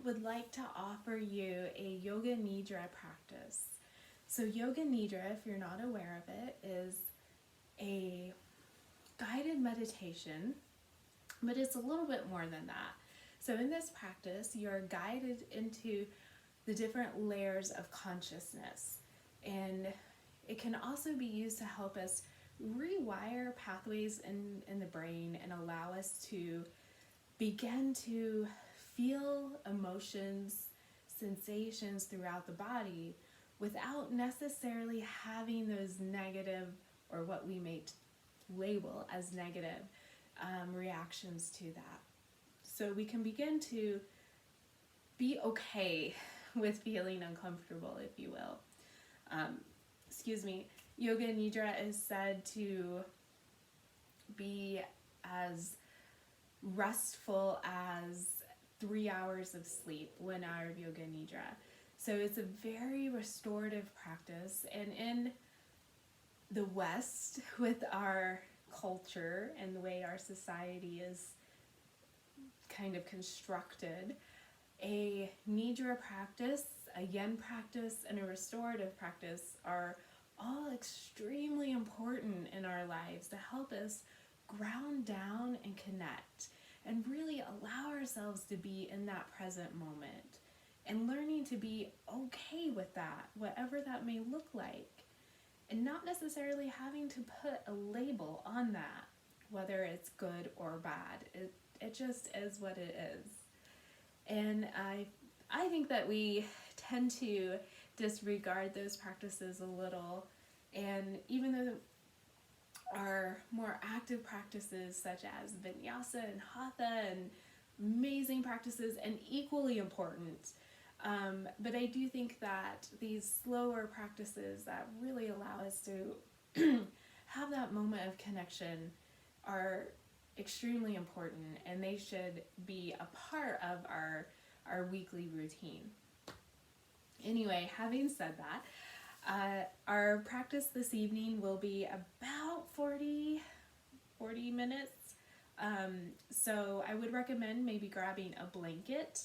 would like to offer you a Yoga Nidra practice. So Yoga Nidra, if you're not aware of it, is a guided meditation, but it's a little bit more than that. So in this practice, you're guided into the different layers of consciousness, and it can also be used to help us rewire pathways in the brain and allow us to begin to feel emotions, sensations throughout the body without necessarily having those negative, or what we may label as negative, reactions to that. So we can begin to be okay with feeling uncomfortable, if you will. Yoga Nidra is said to be as restful as 3 hours of sleep, 1 hour of Yoga Nidra. So it's a very restorative practice, and in the West, with our culture and the way our society is kind of constructed, a Nidra practice, a Yen practice, and a restorative practice are all extremely important in our lives to help us ground down and connect and really allow ourselves to be in that present moment and learning to be okay with that, whatever that may look like, and not necessarily having to put a label on that, whether it's good or bad. It just is what it is. And I think that we tend to disregard those practices a little, and even though our more active practices such as vinyasa and hatha and amazing practices and equally important, but I do think that these slower practices that really allow us to have that moment of connection are extremely important, and they should be a part of our weekly routine. Anyway, having said that, our practice this evening will be about 40 minutes. So I would recommend maybe grabbing a blanket,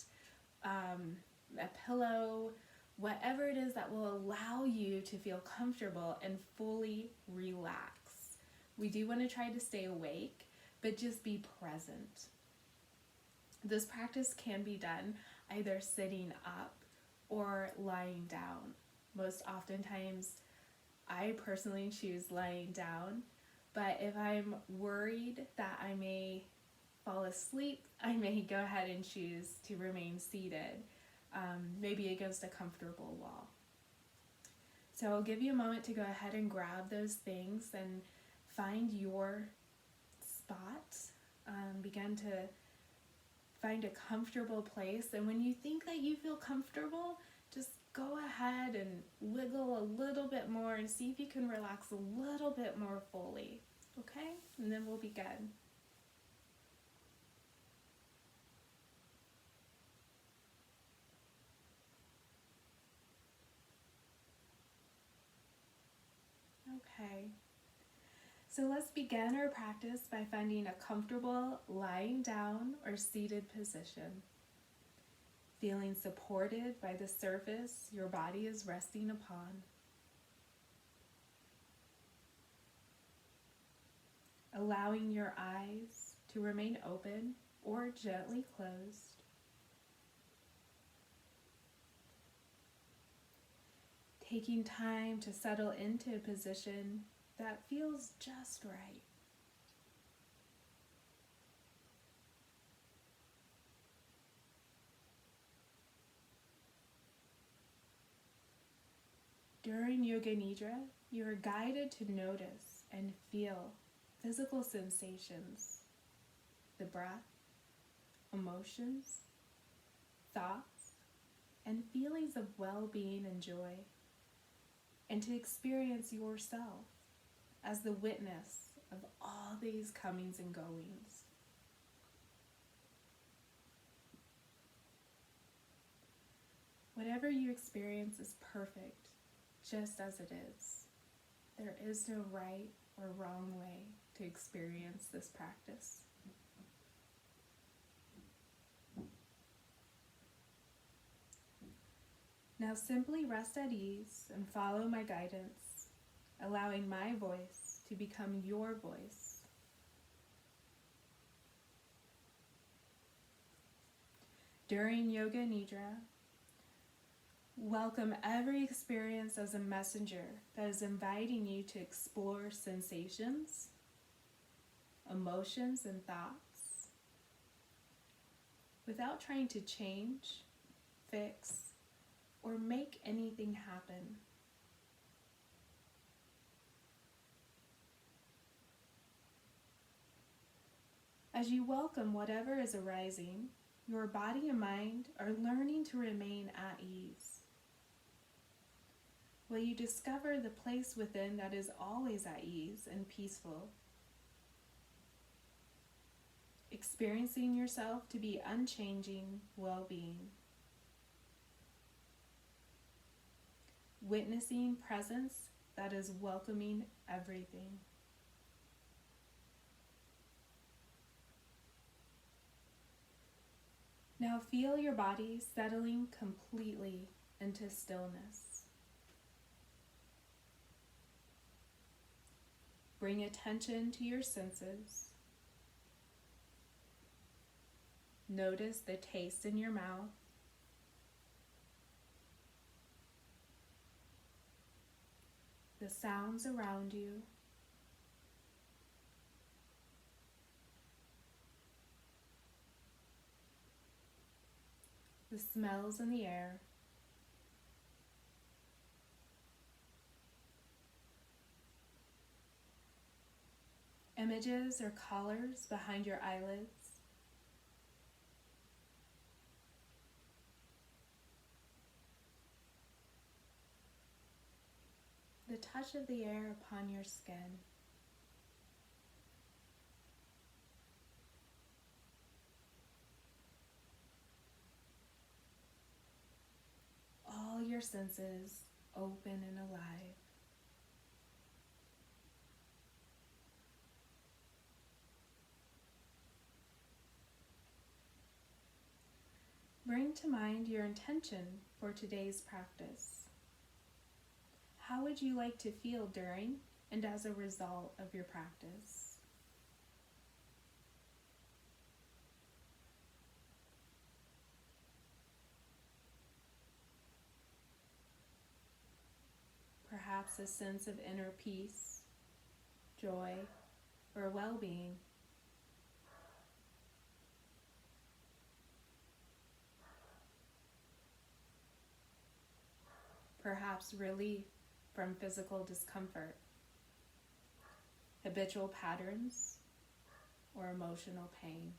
a pillow, whatever it is that will allow you to feel comfortable and fully relax. We do want to try to stay awake, but just be present. This practice can be done either sitting up or lying down. Most oftentimes, I personally choose lying down, but if I'm worried that I may fall asleep, I may go ahead and choose to remain seated, maybe against a comfortable wall. So I'll give you a moment to go ahead and grab those things and find your spot. Begin to find a comfortable place, and when you think that you feel comfortable, just go ahead and wiggle a little bit more and see if you can relax a little bit more fully, okay? And then we'll be good. Okay. So let's begin our practice by finding a comfortable lying down or seated position. Feeling supported by the surface your body is resting upon. Allowing your eyes to remain open or gently closed. Taking time to settle into a position that feels just right. During Yoga Nidra, you are guided to notice and feel physical sensations, the breath, emotions, thoughts, and feelings of well-being and joy, and to experience yourself as the witness of all these comings and goings. Whatever you experience is perfect, just as it is. There is no right or wrong way to experience this practice. Now simply rest at ease and follow my guidance, allowing my voice to become your voice. During Yoga Nidra, welcome every experience as a messenger that is inviting you to explore sensations, emotions, and thoughts without trying to change, fix, or make anything happen. As you welcome whatever is arising, your body and mind are learning to remain at ease. Will you discover the place within that is always at ease and peaceful? Experiencing yourself to be unchanging well-being. Witnessing presence that is welcoming everything. Now feel your body settling completely into stillness. Bring attention to your senses. Notice the taste in your mouth. The sounds around you. The smells in the air. Images or colors behind your eyelids. The touch of the air upon your skin. All your senses open and alive. Bring to mind your intention for today's practice. How would you like to feel during and as a result of your practice? Perhaps a sense of inner peace, joy, or well-being. Perhaps relief from physical discomfort, habitual patterns, or emotional pain.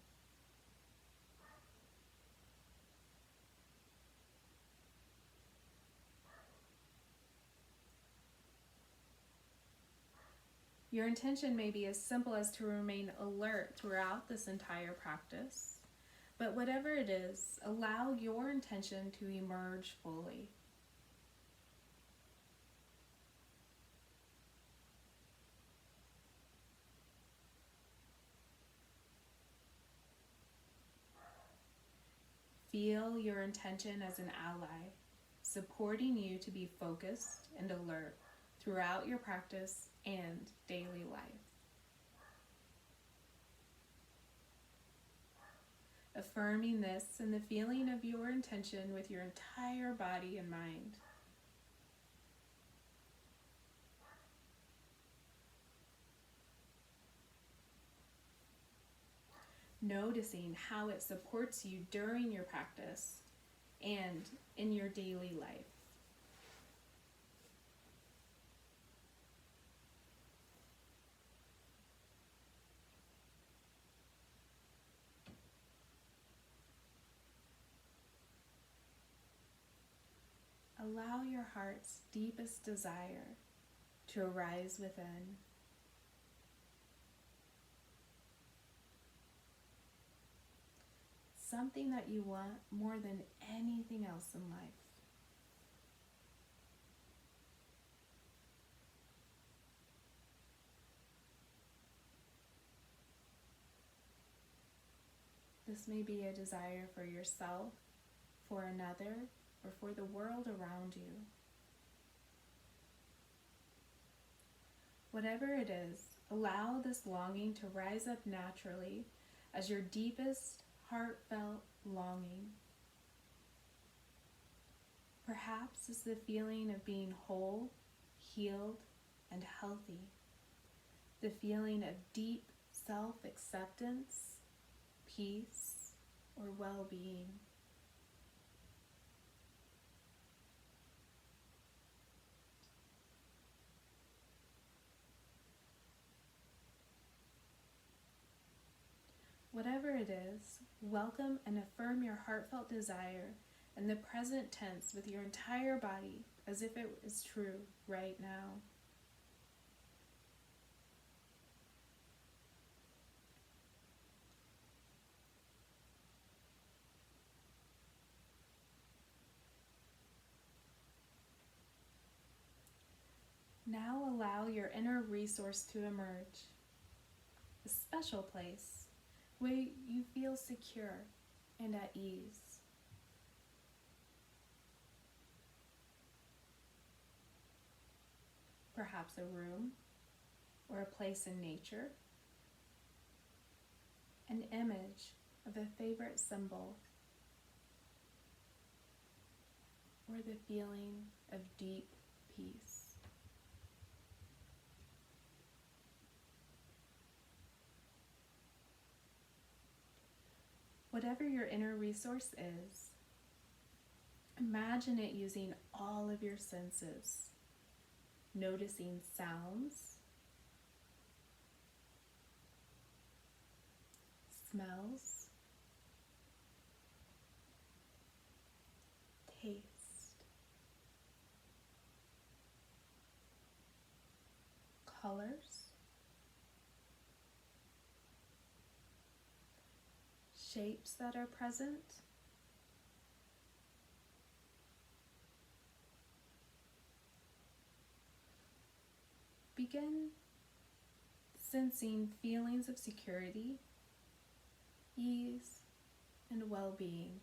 Your intention may be as simple as to remain alert throughout this entire practice, but whatever it is, allow your intention to emerge fully. Feel your intention as an ally, supporting you to be focused and alert throughout your practice and daily life. Affirming this and the feeling of your intention with your entire body and mind. Noticing how it supports you during your practice and in your daily life. Allow your heart's deepest desire to arise within. Something that you want more than anything else in life. This may be a desire for yourself, for another, or for the world around you. Whatever it is, allow this longing to rise up naturally as your deepest heartfelt longing. Perhaps it's the feeling of being whole, healed, and healthy. The feeling of deep self-acceptance, peace, or well-being. Whatever it is, welcome and affirm your heartfelt desire in the present tense with your entire body as if it is true right now. Now allow your inner resource to emerge, a special place where you feel secure and at ease. Perhaps a room or a place in nature, an image of a favorite symbol, or the feeling of deep peace. Whatever your inner resource is, imagine it using all of your senses, noticing sounds, smells, taste, colors, shapes that are present, begin sensing feelings of security, ease, and well-being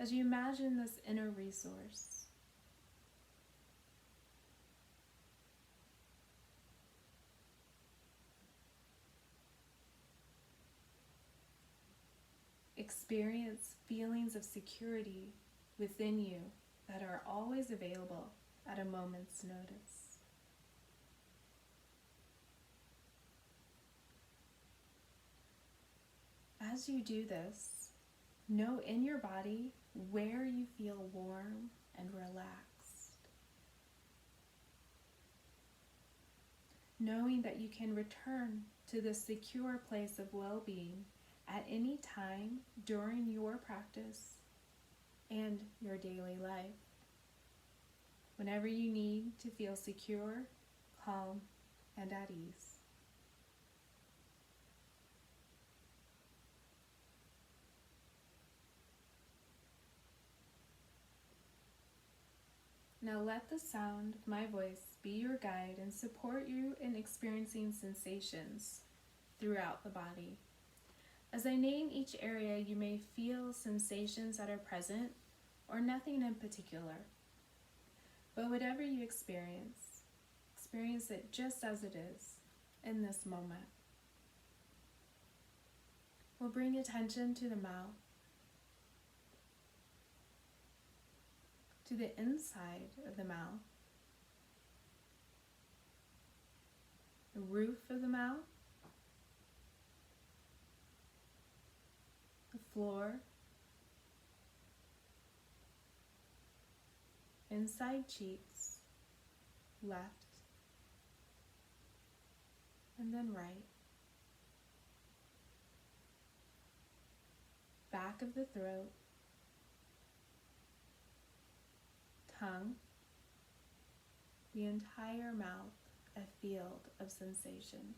as you imagine this inner resource. Experience feelings of security within you that are always available at a moment's notice. As you do this, know in your body where you feel warm and relaxed. Knowing that you can return to this secure place of well-being at any time during your practice and your daily life, whenever you need to feel secure, calm, and at ease. Now let the sound of my voice be your guide and support you in experiencing sensations throughout the body. As I name each area, you may feel sensations that are present or nothing in particular. But whatever you experience it just as it is in this moment. We'll bring attention to the mouth, to the inside of the mouth, the roof of the mouth, the floor, inside cheeks, left, and then right, back of the throat, tongue, the entire mouth, a field of sensation.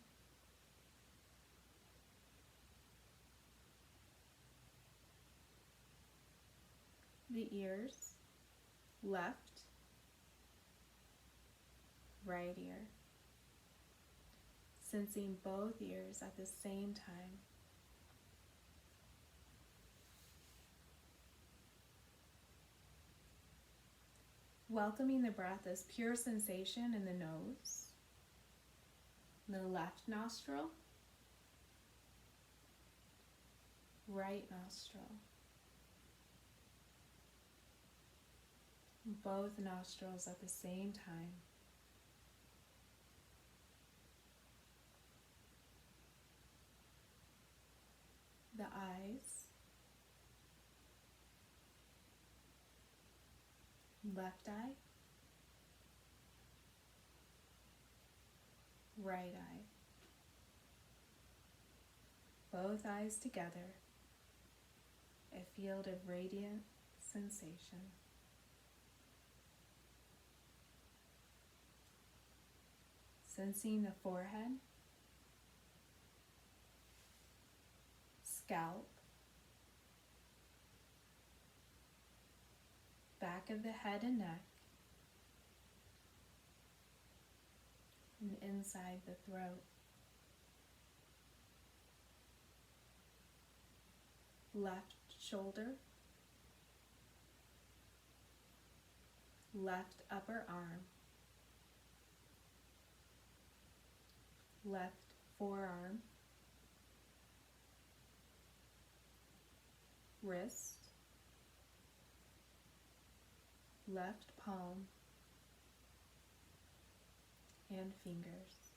The ears, left, right ear, sensing both ears at the same time. welcoming the breath as pure sensation in the nose, the left nostril, right nostril, both nostrils at the same time. The eyes, left eye, right eye, both eyes together, a field of radiant sensation. Sensing the forehead, scalp, back of the head and neck, and inside the throat. Left shoulder, left upper arm, left forearm, wrist, left palm, and fingers.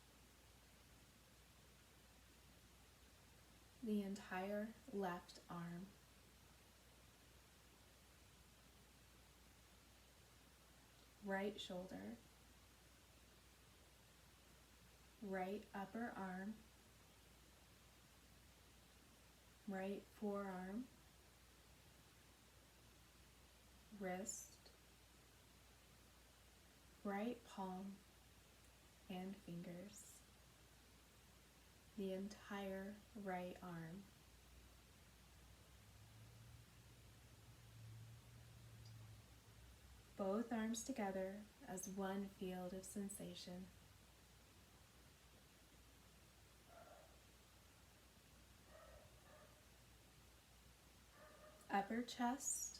The entire left arm. Right shoulder, right upper arm, right forearm, wrist, right palm, and fingers. The entire right arm. Both arms together as one field of sensation. Upper chest,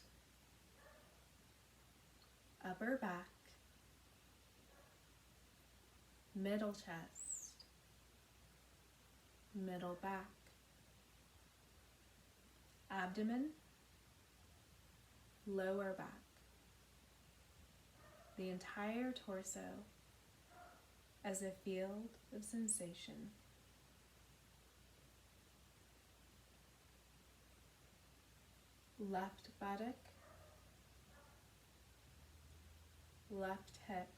upper back, middle chest, middle back, abdomen, lower back, the entire torso as a field of sensation. Left buttock, left hip,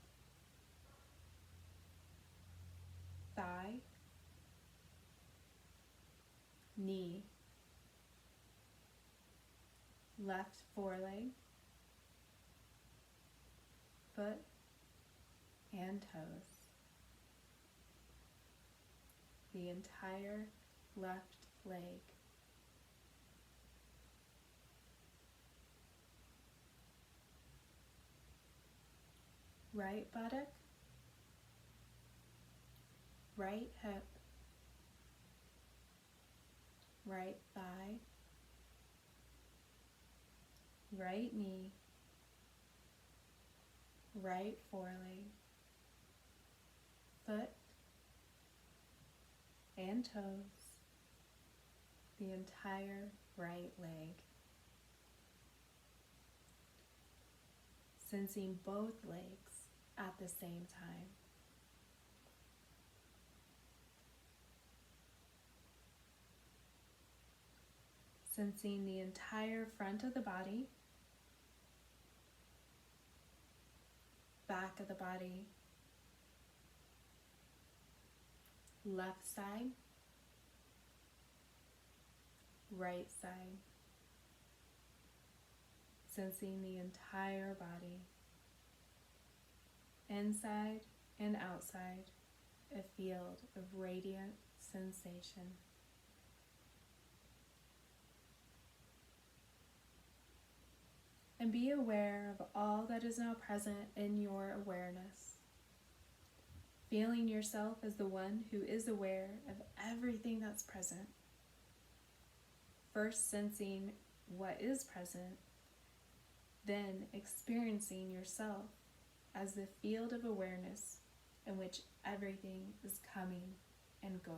thigh, knee, left foreleg, foot, and toes. The entire left leg. Right buttock, right hip, right thigh, right knee, right foreleg, foot, and toes, the entire right leg. Sensing both legs at the same time. Sensing the entire front of the body, back of the body, left side, right side. Sensing the entire body, inside and outside, a field of radiant sensation. And be aware of all that is now present in your awareness. Feeling yourself as the one who is aware of everything that's present. First sensing what is present, then experiencing yourself as the field of awareness in which everything is coming and going.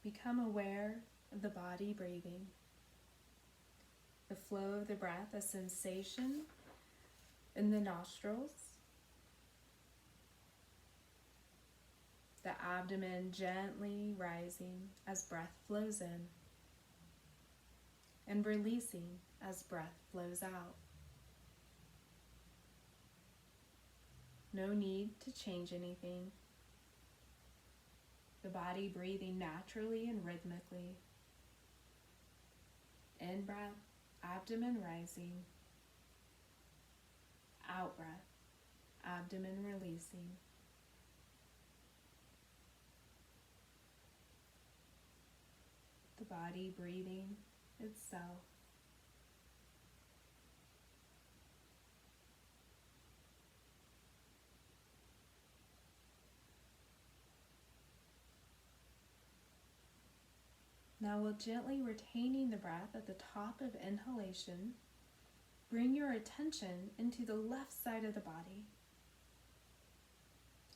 Become aware of the body breathing, the flow of the breath, a sensation in the nostrils, the abdomen gently rising as breath flows in, and releasing as breath flows out. No need to change anything. The body breathing naturally and rhythmically. In breath, abdomen rising. Out breath, abdomen releasing. The body breathing itself. Now, while gently retaining the breath at the top of inhalation, bring your attention into the left side of the body.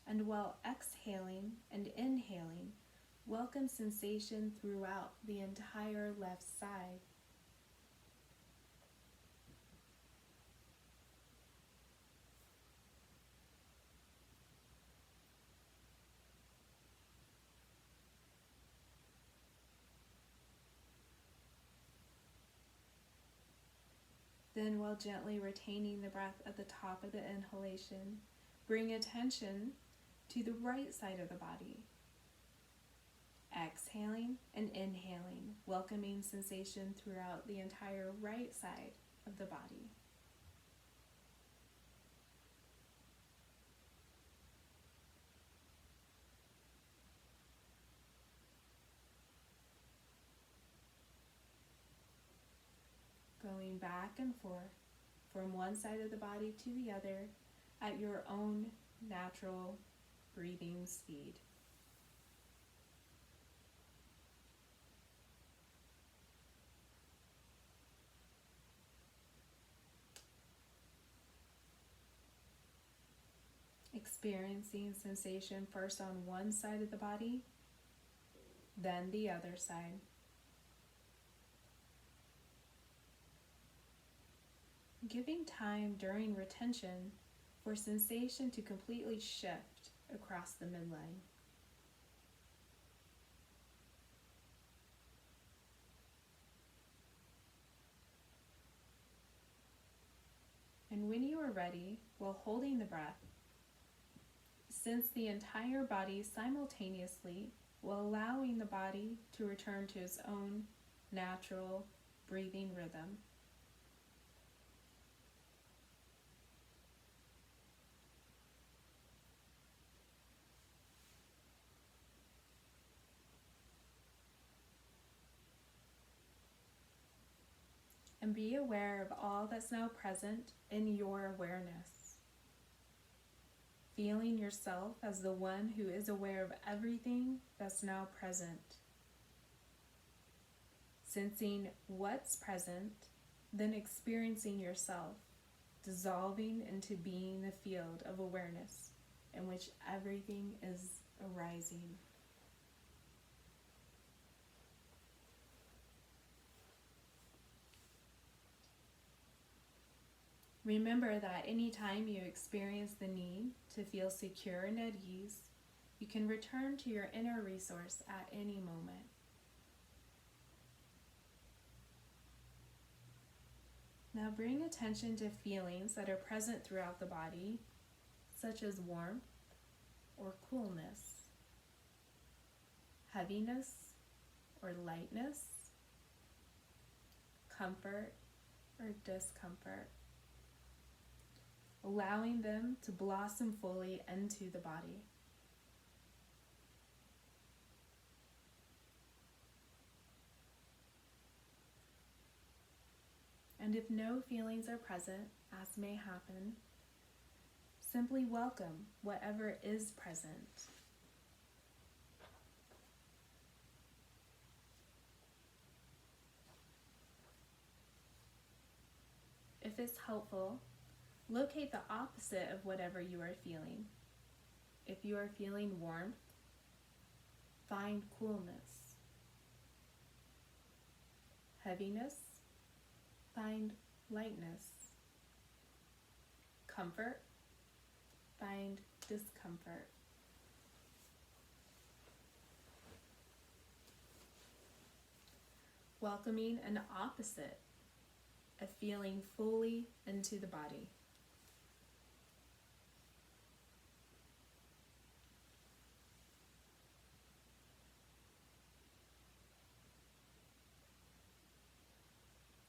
And while exhaling and inhaling, welcome sensation throughout the entire left side. Then, while gently retaining the breath at the top of the inhalation, bring attention to the right side of the body. Exhaling and inhaling, welcoming sensation throughout the entire right side of the body. Going back and forth from one side of the body to the other at your own natural breathing speed. Experiencing sensation first on one side of the body, then the other side. Giving time during retention for sensation to completely shift across the midline. And when you are ready, while holding the breath, sense the entire body simultaneously while allowing the body to return to its own natural breathing rhythm. And be aware of all that's now present in your awareness. Feeling yourself as the one who is aware of everything that's now present. Sensing what's present, then experiencing yourself, dissolving into being the field of awareness in which everything is arising. Remember that anytime you experience the need to feel secure and at ease, you can return to your inner resource at any moment. Now bring attention to feelings that are present throughout the body, such as warmth or coolness, heaviness or lightness, comfort or discomfort, allowing them to blossom fully into the body. And if no feelings are present, as may happen, simply welcome whatever is present. If it's helpful, locate the opposite of whatever you are feeling. If you are feeling warmth, find coolness. Heaviness, find lightness. Comfort, find discomfort. Welcoming an opposite, a feeling fully into the body.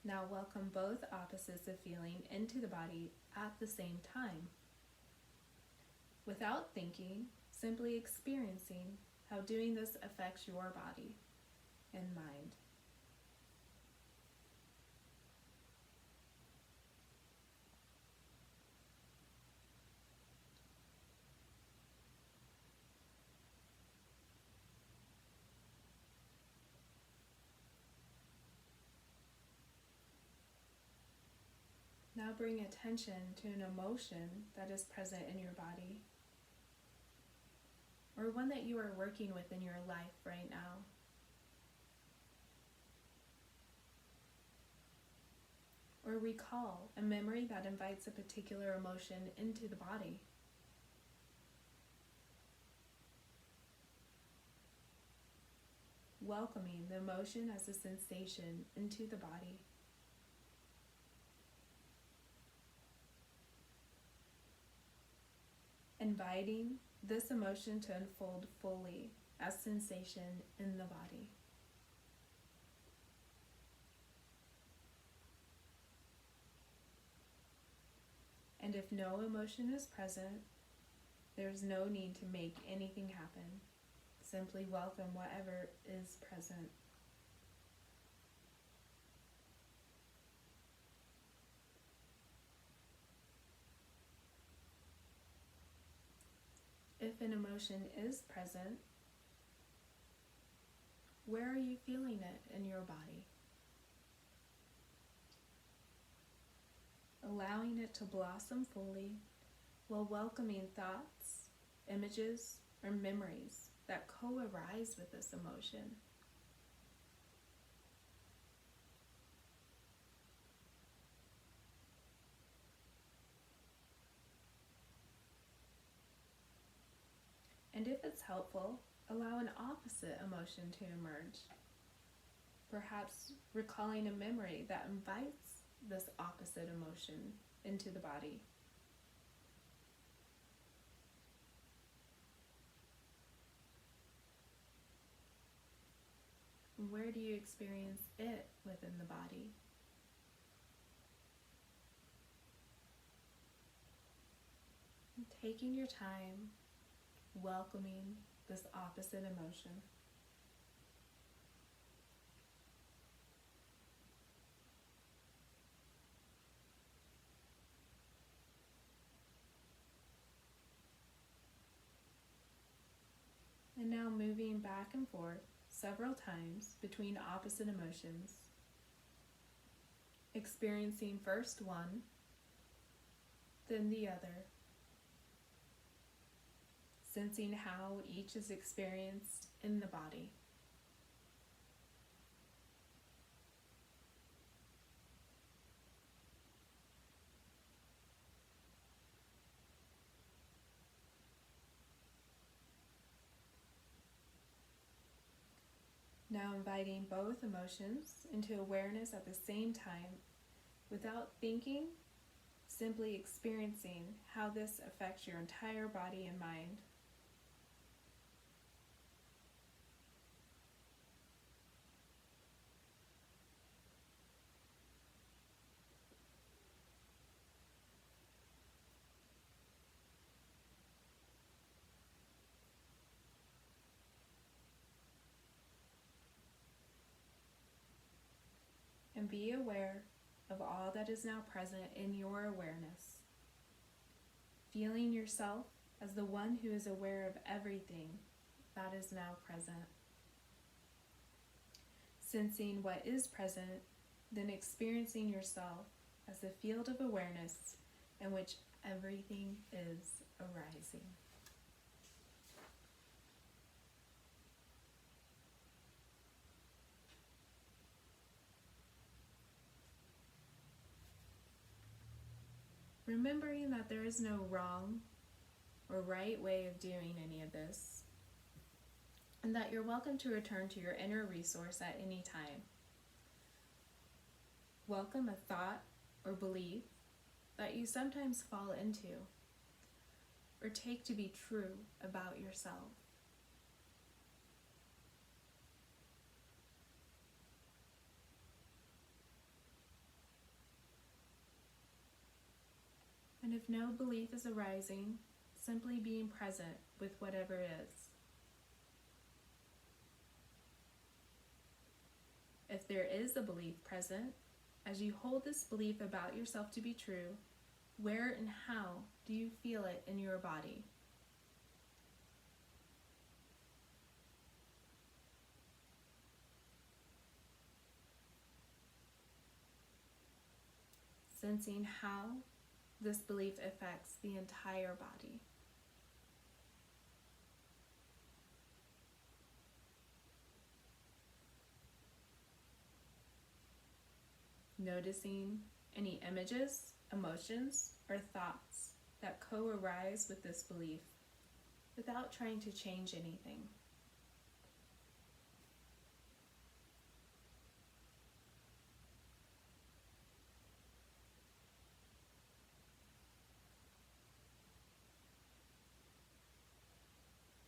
Now welcome both opposites of feeling into the body at the same time. Without thinking, simply experiencing how doing this affects your body and mind. Now bring attention to an emotion that is present in your body, or one that you are working with in your life right now. Or recall a memory that invites a particular emotion into the body. Welcoming the emotion as a sensation into the body. Inviting this emotion to unfold fully as sensation in the body. And if no emotion is present, there's no need to make anything happen. Simply welcome whatever is present. If an emotion is present, where are you feeling it in your body? Allowing it to blossom fully while welcoming thoughts, images, or memories that co-arise with this emotion. And if it's helpful, allow an opposite emotion to emerge. Perhaps recalling a memory that invites this opposite emotion into the body. Where do you experience it within the body? And taking your time, welcoming this opposite emotion. And now moving back and forth several times between opposite emotions, experiencing first one, then the other, sensing how each is experienced in the body. Now inviting both emotions into awareness at the same time, without thinking, simply experiencing how this affects your entire body and mind. And be aware of all that is now present in your awareness. Feeling yourself as the one who is aware of everything that is now present. Sensing what is present, then experiencing yourself as the field of awareness in which everything is arising. Remembering that there is no wrong or right way of doing any of this, and that you're welcome to return to your inner resource at any time. Welcome a thought or belief that you sometimes fall into or take to be true about yourself. And if no belief is arising, simply being present with whatever is. If there is a belief present, as you hold this belief about yourself to be true, where and how do you feel it in your body? Sensing how this belief affects the entire body. Noticing any images, emotions, or thoughts that co-arise with this belief without trying to change anything.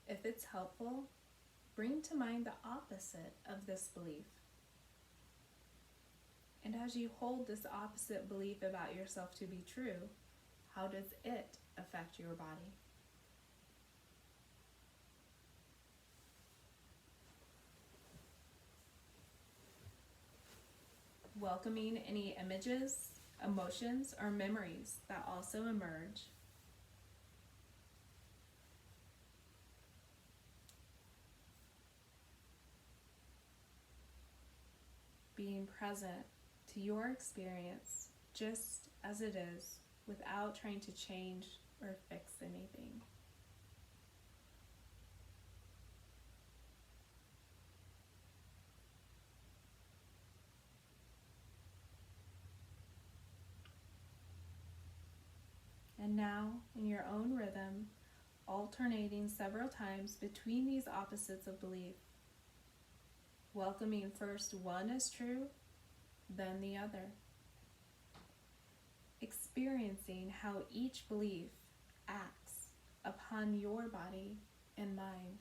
If it's helpful, bring to mind the opposite of this belief. And as you hold this opposite belief about yourself to be true, how does it affect your body? Welcoming any images, emotions, or memories that also emerge. Being present to your experience just as it is, without trying to change or fix anything. And now, in your own rhythm, alternating several times between these opposites of belief, welcoming first one as true, then the other. Experiencing how each belief acts upon your body and mind.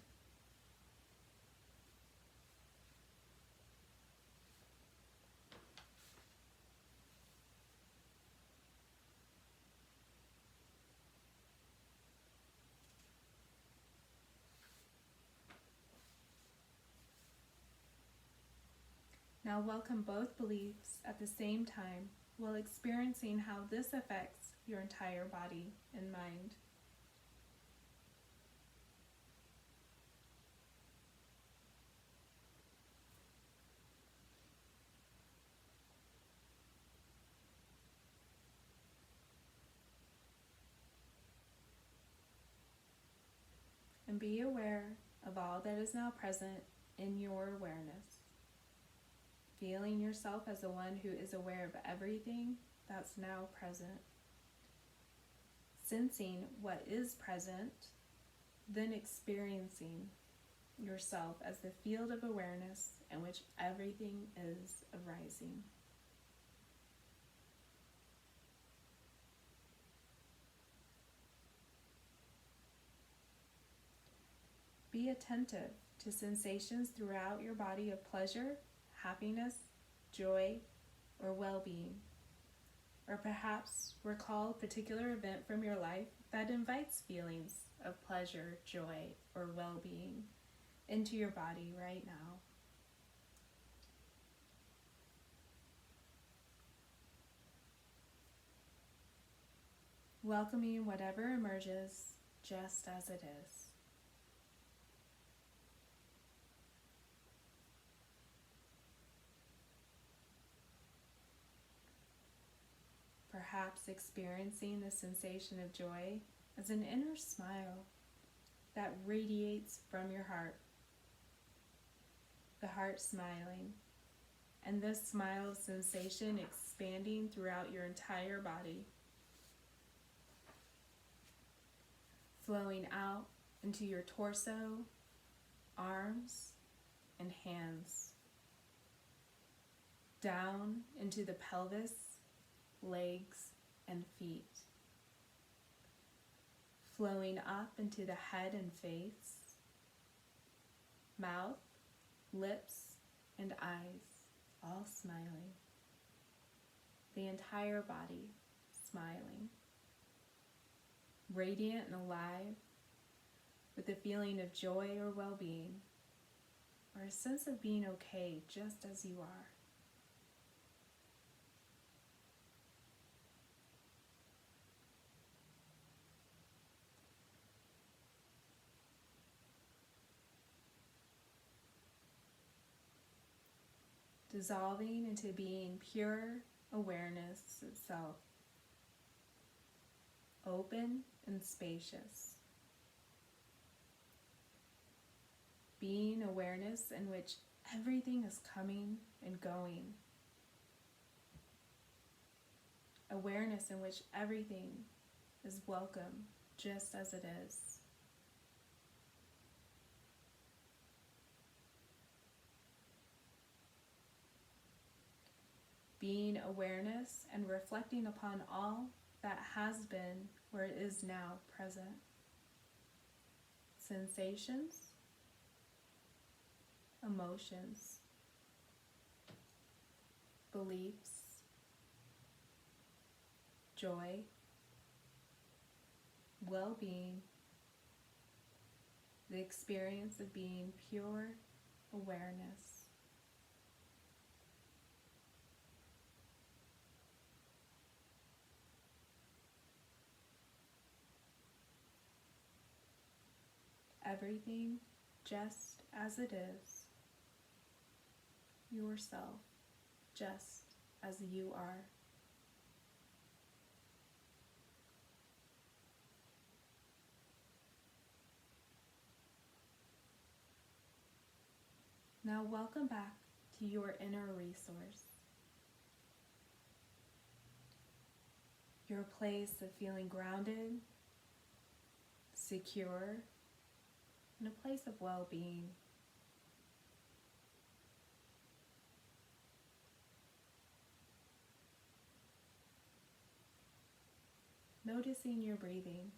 Now welcome both beliefs at the same time while experiencing how this affects your entire body and mind. And be aware of all that is now present in your awareness. Feeling yourself as the one who is aware of everything that's now present. Sensing what is present, then experiencing yourself as the field of awareness in which everything is arising. Be attentive to sensations throughout your body of pleasure, happiness, joy, or well-being. Or perhaps recall a particular event from your life that invites feelings of pleasure, joy, or well-being into your body right now. Welcoming whatever emerges just as it is. perhaps experiencing the sensation of joy as an inner smile that radiates from your heart. The heart smiling, and this smile sensation expanding throughout your entire body, flowing out into your torso, arms, and hands, down into the pelvis, legs, and feet, flowing up into the head and face, mouth, lips, and eyes, all smiling. The entire body smiling, radiant and alive, with a feeling of joy or well-being, or a sense of being okay just as you are. Dissolving into being pure awareness itself, open and spacious. Being awareness in which everything is coming and going. Awareness in which everything is welcome just as it is. Being awareness and reflecting upon all that has been where it is now present. Sensations, emotions, beliefs, joy, well-being, the experience of being pure awareness. Everything just as it is, yourself just as you are. Now welcome back to your inner resource, your place of feeling grounded, secure, and a place of well-being. Noticing your breathing,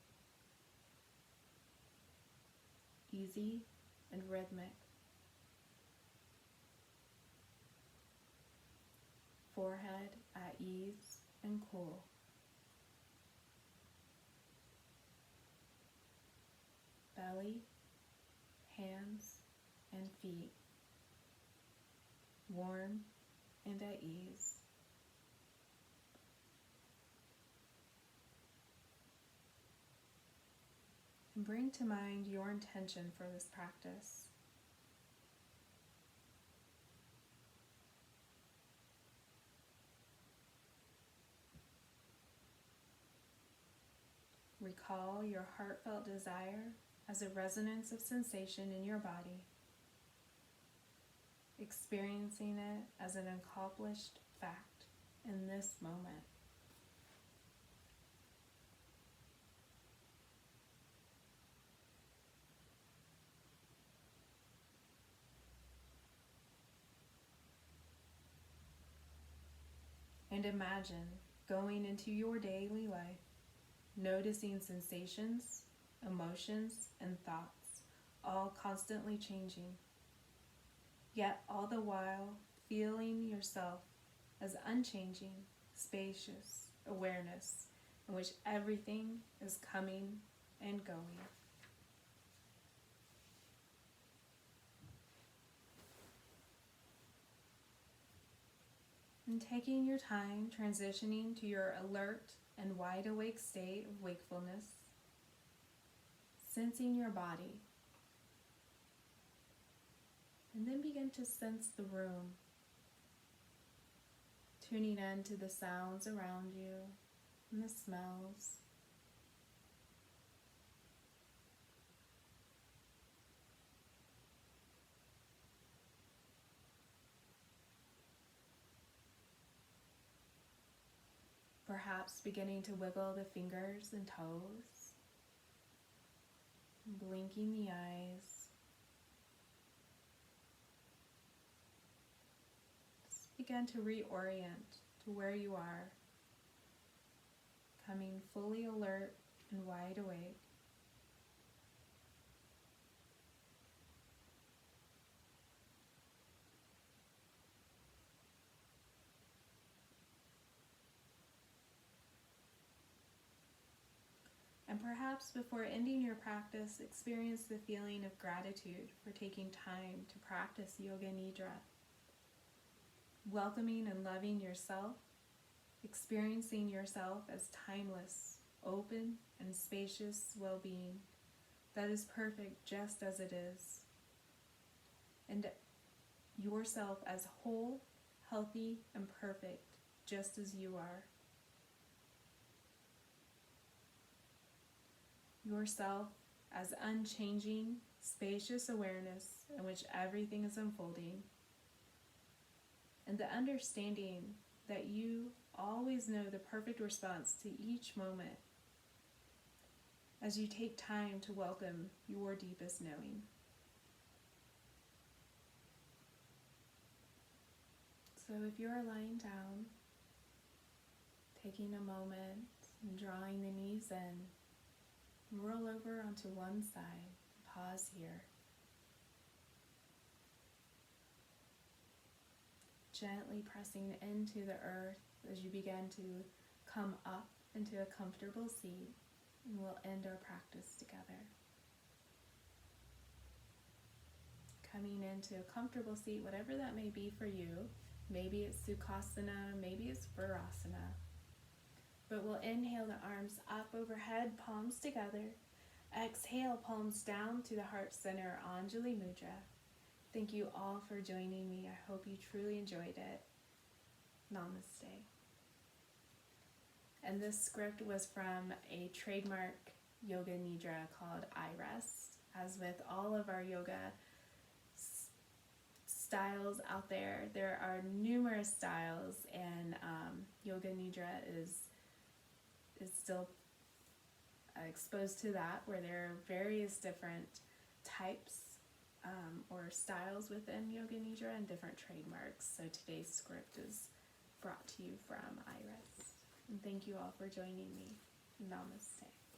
easy and rhythmic. Forehead at ease and cool. Belly, hands, and feet, warm and at ease. And bring to mind your intention for this practice. Recall your heartfelt desire as a resonance of sensation in your body, experiencing it as an accomplished fact in this moment. And imagine going into your daily life, noticing sensations, emotions, and thoughts, all constantly changing, yet all the while feeling yourself as unchanging, spacious awareness in which everything is coming and going. And taking your time transitioning to your alert and wide awake state of wakefulness, sensing your body, and then begin to sense the room, tuning in to the sounds around you, and the smells. Perhaps beginning to wiggle the fingers and toes, blinking the eyes. Just begin to reorient to where you are, coming fully alert and wide awake. And perhaps before ending your practice, experience the feeling of gratitude for taking time to practice Yoga Nidra. Welcoming and loving yourself, experiencing yourself as timeless, open, and spacious well-being that is perfect just as it is. And yourself as whole, healthy, and perfect just as you are. Yourself as unchanging, spacious awareness in which everything is unfolding, and the understanding that you always know the perfect response to each moment as you take time to welcome your deepest knowing. So if you're lying down, taking a moment and drawing the knees in, roll over onto one side. Pause here. Gently pressing into the earth as you begin to come up into a comfortable seat, and we'll end our practice together. Coming into a comfortable seat, whatever that may be for you. Maybe it's Sukhasana, maybe it's Virasana. But we'll inhale the arms up overhead, palms together. Exhale, palms down to the heart center, Anjali Mudra. Thank you all for joining me. I hope you truly enjoyed it. Namaste. And this script was from a trademark Yoga Nidra called I Rest. As with all of our yoga styles out there, there are numerous styles, and Yoga Nidra is still exposed to that, where there are various different types or styles within Yoga Nidra and different trademarks. So today's script is brought to you from Iris. And thank you all for joining me. Namaste.